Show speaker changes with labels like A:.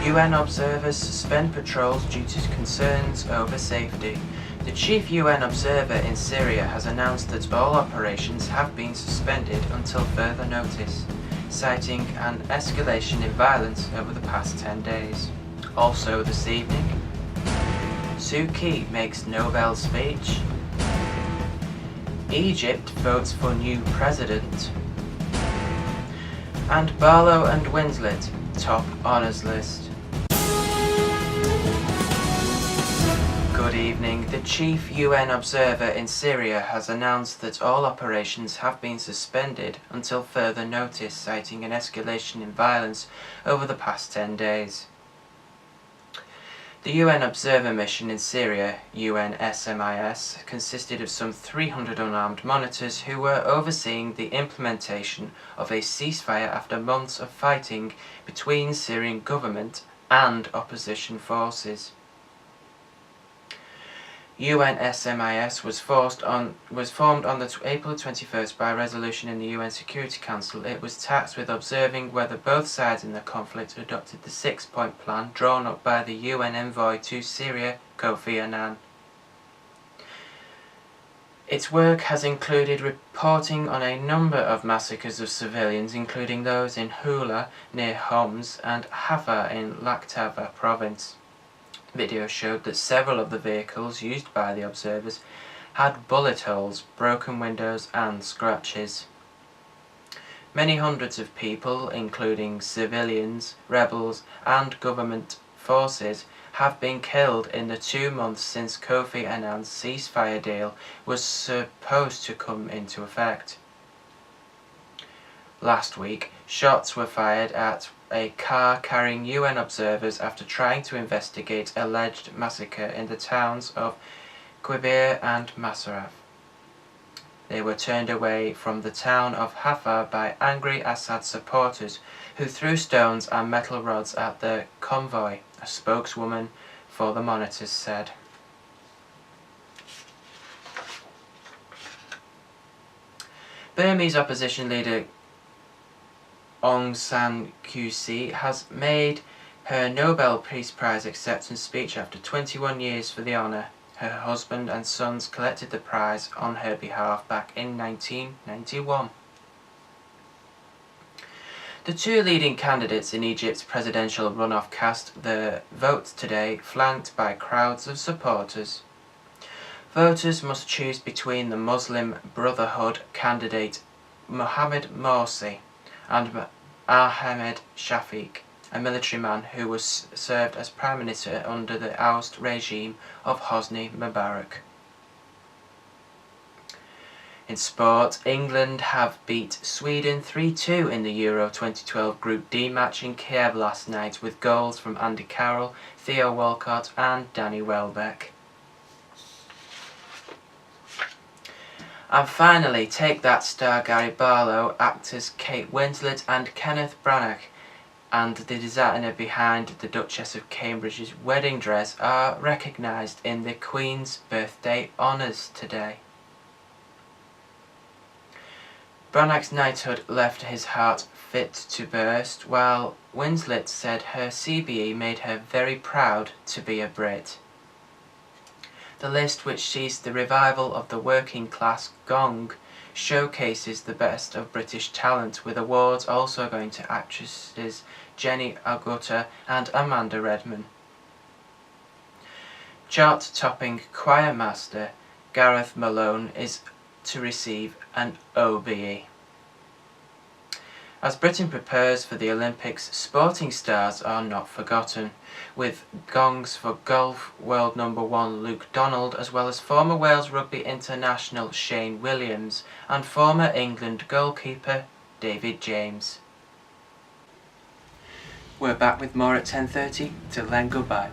A: UN observers suspend patrols due to concerns over safety. The chief UN observer in Syria has announced that all operations have been suspended until further notice, citing an escalation in violence over the past 10 days. Also this evening, Suu Kyi makes Nobel speech. Egypt votes for new president. And Barlow and Winslet top honours list. Good evening. The chief UN observer in Syria has announced that all operations have been suspended until further notice, citing an escalation in violence over the past 10 days. The UN observer mission in Syria, UNSMIS, consisted of some 300 unarmed monitors who were overseeing the implementation of a ceasefire after months of fighting between Syrian government and opposition forces. UNSMIS was formed on April 21st by a resolution in the UN Security Council. It was tasked with observing whether both sides in the conflict adopted the 6-point plan drawn up by the UN envoy to Syria, Kofi Annan. Its work has included reporting on a number of massacres of civilians, including those in Hula near Homs and Hafar in Laktava province. Video showed that several of the vehicles used by the observers had bullet holes, broken windows and scratches. Many hundreds of people, including civilians, rebels and government forces, have been killed in the 2 months since Kofi Annan's ceasefire deal was supposed to come into effect. Last week, shots were fired at a car carrying UN observers after trying to investigate alleged massacre in the towns of Quibir and Masaraf. They were turned away from the town of Hafar by angry Assad supporters who threw stones and metal rods at the convoy, a spokeswoman for the monitors said. Burmese opposition leader Aung San Suu Kyi has made her Nobel Peace Prize acceptance speech after 21 years for the honour. Her husband and sons collected the prize on her behalf back in 1991. The two leading candidates in Egypt's presidential runoff cast their vote today, flanked by crowds of supporters. Voters must choose between the Muslim Brotherhood candidate Mohamed Morsi and Ahmed Shafiq, a military man who was served as Prime Minister under the oust regime of Hosni Mubarak. In sport, England have beat Sweden 3-2 in the Euro 2012 Group D match in Kiev last night with goals from Andy Carroll, Theo Walcott and Danny Welbeck. And finally, Take That star Gary Barlow, actors Kate Winslet and Kenneth Branagh, and the designer behind the Duchess of Cambridge's wedding dress are recognised in the Queen's birthday honours today. Branagh's knighthood left his heart fit to burst, while Winslet said her CBE made her very proud to be a Brit. The list, which sees the revival of the working class gong, showcases the best of British talent, with awards also going to actresses Jenny Agutter and Amanda Redman. Chart-topping choir master Gareth Malone is to receive an OBE. As Britain prepares for the Olympics, sporting stars are not forgotten, with gongs for golf world number 1 Luke Donald, as well as former Wales rugby international Shane Williams and former England goalkeeper David James. We're back with more at 10:30. Till then, goodbye.